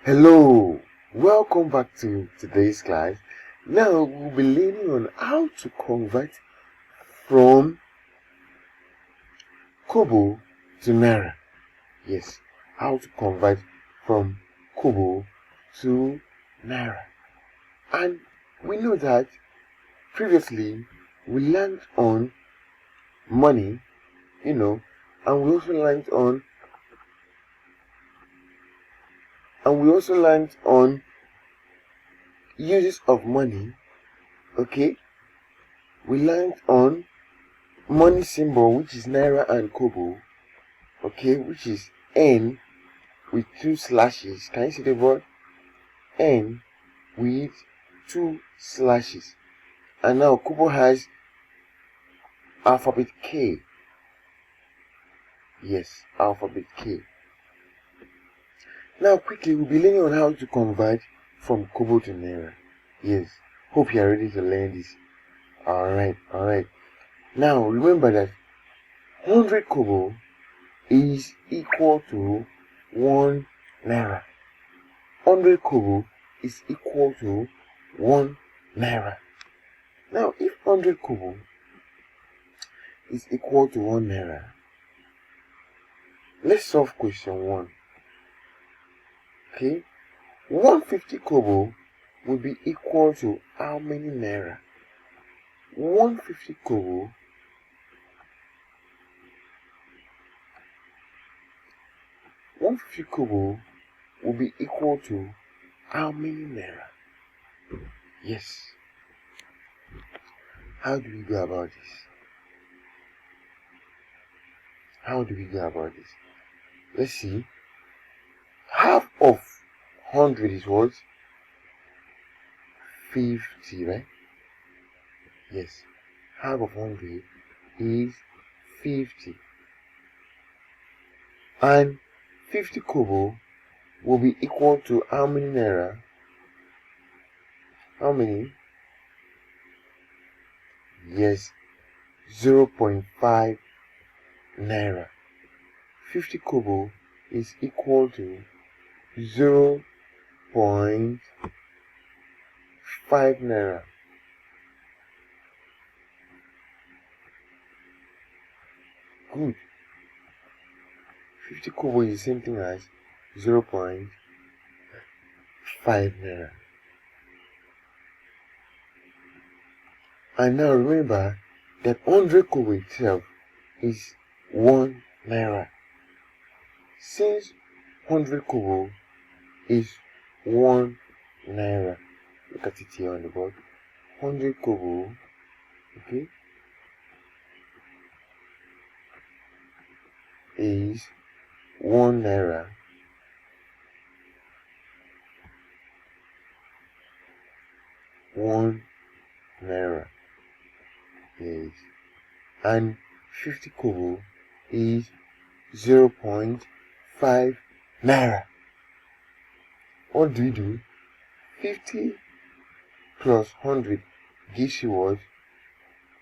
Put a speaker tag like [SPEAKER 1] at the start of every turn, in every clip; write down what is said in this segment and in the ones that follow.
[SPEAKER 1] Hello, welcome back to today's class. Now we'll be learning on how to convert from Kobo to Naira. Yes, how to convert from Kobo to Naira. And we know that previously we learned on money, and we also learned on uses of money. Okay, we learned on money symbol, which is Naira and Kobo, okay, which is N with two slashes. Can you see the word N with two slashes? And now Kobo has alphabet K. Yes, alphabet K. Now quickly we'll be learning on how to convert from Kobo to Naira. Yes, hope you are ready to learn this. Alright. Now remember that 100 Kobo is equal to 1 Naira. 100 Kobo is equal to 1 Naira. Now, if 100 Kobo is equal to 1 Naira, let's solve question 1. Okay, 150 Kobo will be equal to how many Naira? 150 Kobo will be equal to how many Naira? Yes. How do we go about this? Let's see. Half of 100 is what? 50, right? Yes. Half of 100 is 50. And 50 Kobo will be equal to how many Naira? How many? Yes, 0.5 Naira. 50 Kobo is equal to 0.5 Naira. Good. 50 Kobo is the same thing as 0.5 Naira. And now remember that 100 Kobo itself is 1 Naira. Since 100 Kobo is 1 Naira, look at it here on the board. 100 Kobo, okay, is 1 Naira. Yes. And 50 Kobo is 0.5 Naira. What do we do? 50 plus 100 gives you what?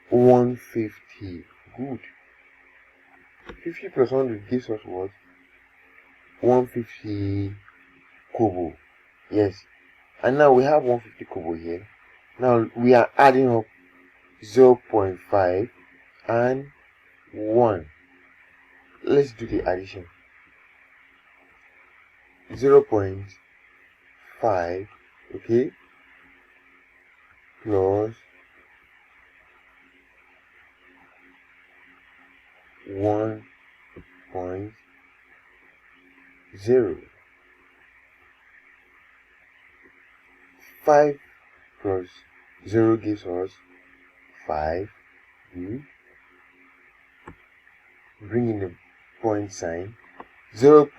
[SPEAKER 1] 150. Good. 50 plus 100 gives us what? 150 Kobo. Yes. And now we have 150 Kobo here. Now we are adding up 0.5 and 1. Let's do the addition. 0.5, okay, plus 1.0. 5 plus 0 gives us 5. Bring in the point sign. 0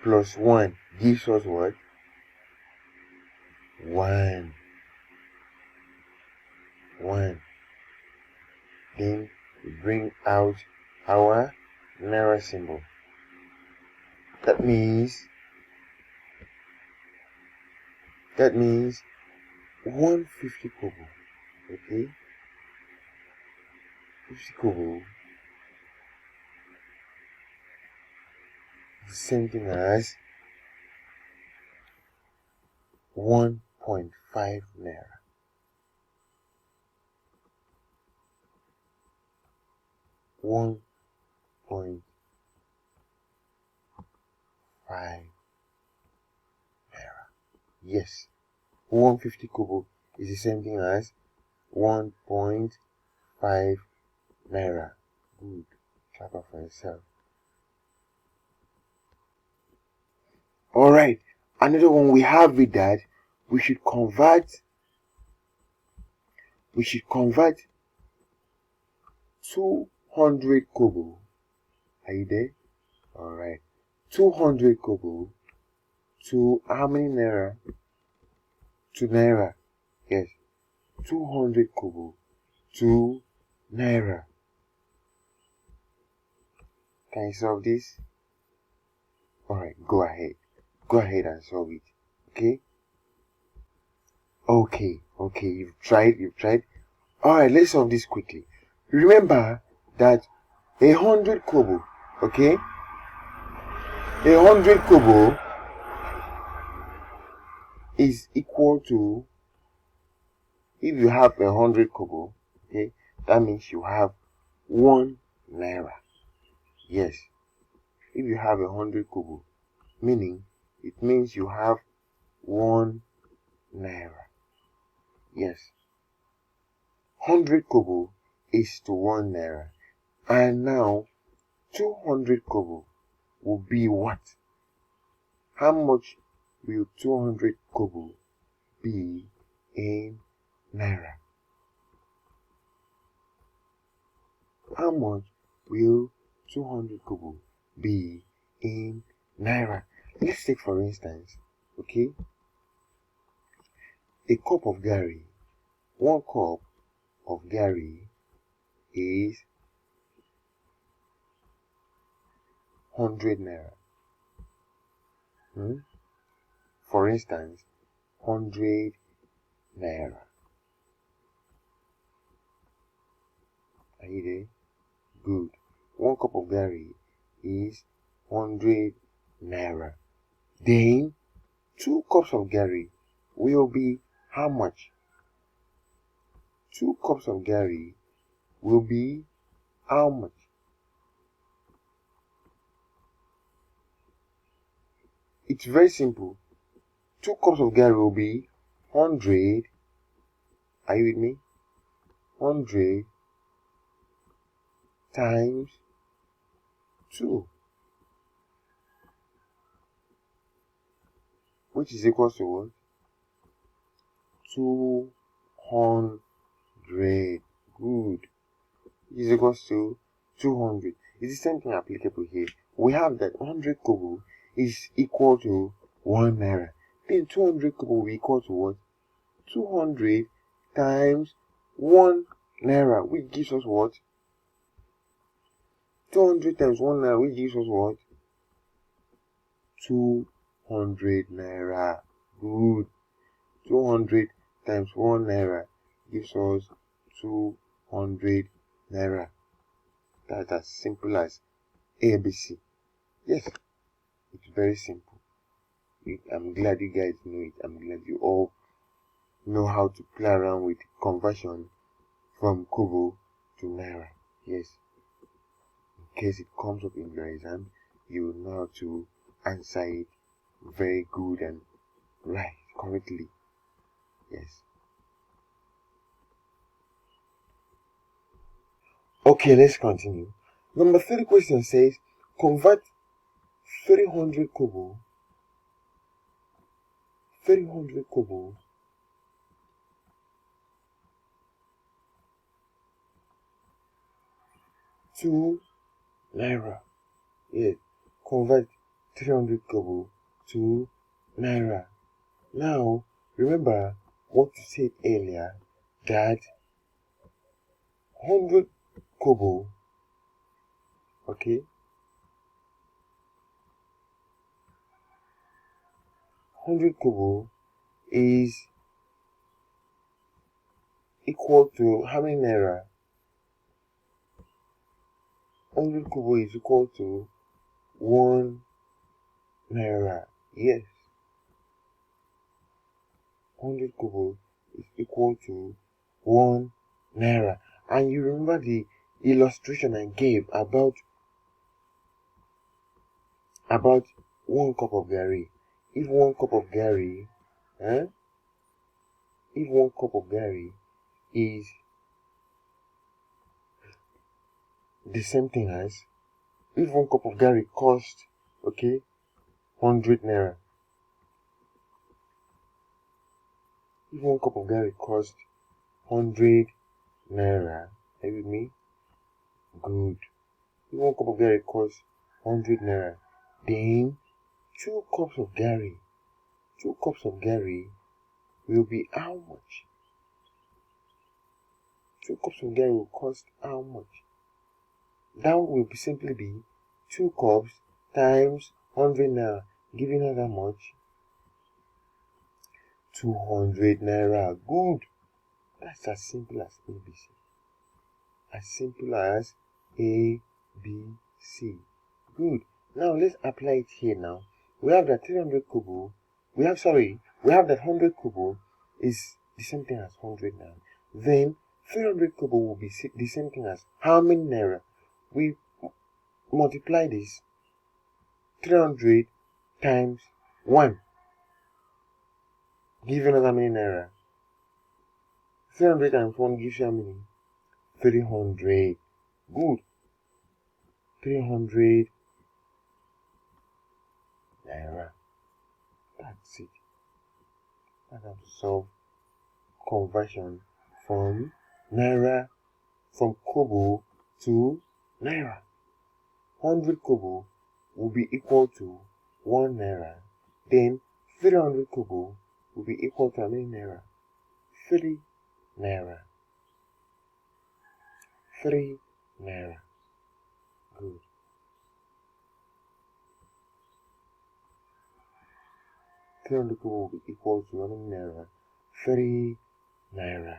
[SPEAKER 1] plus 1 gives us what? 1. Then we bring out our Naira symbol. That means 150 Kobo. Okay, 50 Kobo, the same thing as 1.5 naira. 1.5 naira. Yes. 150 kobo is the same thing as 1.5 naira. Good. Clap up for yourself. Alright. Another one we have with that, we should convert 200 kobo. Are you there? Alright. 200 kobo to how many naira? To naira. Yes. 200 kobo to naira. Can you solve this? Alright, go ahead. Go ahead and solve it. Okay? Okay, you've tried. Alright, let's solve this quickly. Remember that 100 kobo, okay? 100 kobo is equal to, if you have 100 kobo, okay, that means you have 1 naira. Yes. If you have 100 kobo, meaning it means you have 1 naira. Yes. 100 kobo is to 1 naira. And now 200 kobo will be what? How much will 200 kobo be in naira? How much will 200 kobo be in naira? Let's take for instance, okay, a cup of gari. 1 cup of gari is 100 naira. For instance, 100 naira. Are you there? Good. 1 cup of gari is 100 naira. Then 2 cups of gari will be how much? 2 cups of gari will be how much? It's very simple. 2 cups of gari will be 100. Are you with me? 100 times 2, which is equal to what? 200. Good. Is equals to 200. It's the same thing applicable here. We have that 100 kobo is equal to 1 naira. Then 200 kobo will be equal to what? 200 times 1 naira, which gives us what? 200 times 1 naira, which gives us what? 200 naira. Good. 200 times 1 naira gives us 200 naira. That's as simple as ABC. Yes, it's very simple. I'm glad you guys know it. I'm glad you all know how to play around with conversion from Kobo to Naira. Yes. In case it comes up in your exam, you will know how to answer it very good and right, correctly. Yes. Okay, let's continue. Number 30 question says, convert 300 kobo to Naira. Yes, convert 300 kobo to Naira. Now, remember what you said earlier, that 100 kobo, okay, 100 kobo is equal to how many naira? 100 kobo is equal to 1 naira. Yes. 100 kobo is equal to 1 naira. And you remember the illustration I gave about 1 cup of gari. If 1 cup of gari, if 1 cup of gari is the same thing as, if 1 cup of gari costs, 100 naira. If 1 cup of gari costs 100 naira, are you with me? Good. If 1 cup of gari costs 100 naira, then 2 cups of gari will be how much? 2 cups of gari will cost how much? That will simply be 2 cups times 100 naira, giving us how much? 200 naira. Good. That's as simple as ABC. As simple as ABC. Good. Now let's apply it here now. We have that 300 kobo. We have that 100 kobo is the same thing as 100 naira. Then 300 kobo will be the same thing as how many naira? We multiply this 300 times 1, giving us how many naira? 300 times 1 gives you how many? 300. Good. 300 naira. That's it. That's how to solve conversion from kobo to naira. 100 kobo will be equal to 1 naira. Then 300 kobo will be equal to how many naira? 3 naira. 3 naira. Good. $300 will be equal to how many naira? 3 naira.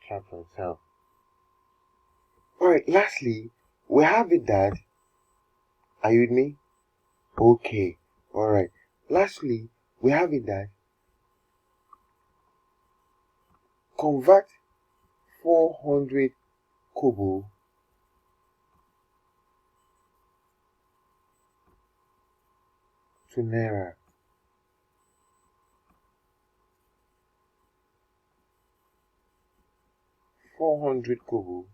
[SPEAKER 1] Check for yourself. Alright, lastly, we have it that, are you with me? Okay. Alright. Lastly, we have it that convert 400 kobo to naira. $400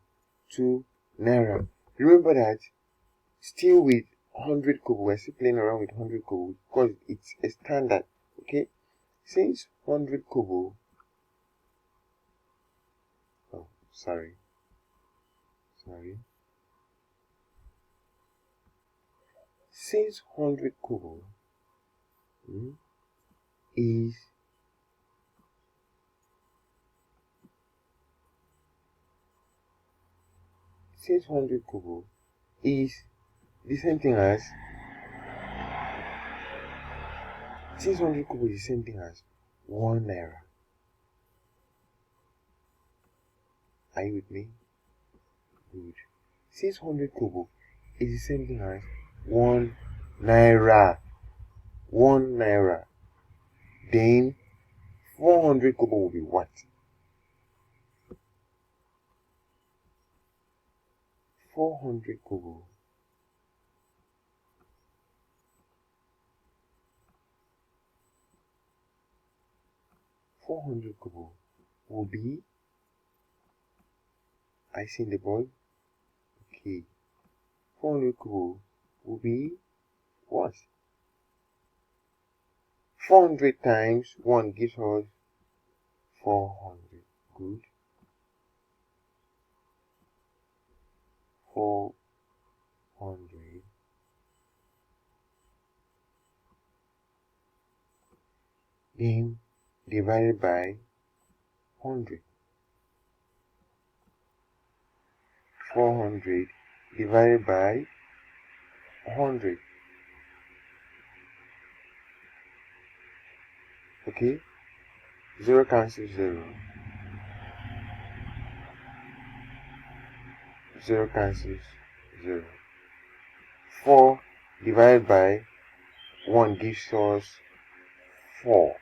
[SPEAKER 1] to naira. Remember that still with 100 kobo, we're still playing around with 100 kobo because it's a standard. Okay, since 100 kobo, since 100 kobo is the same thing as 1 naira. Are you with me? Good. 600 kobo is the same thing as 1 naira. 1 naira. Then 400 kobo will be what? 400 kobo will be, I see the board. Okay. 400 kobo will be what? 400 times 1 gives us 400. Good. 400 then divided by 100. 400 divided by 100. Okay, 0 cancels 0. 0 cancels 0. 4 divided by 1 gives us 4.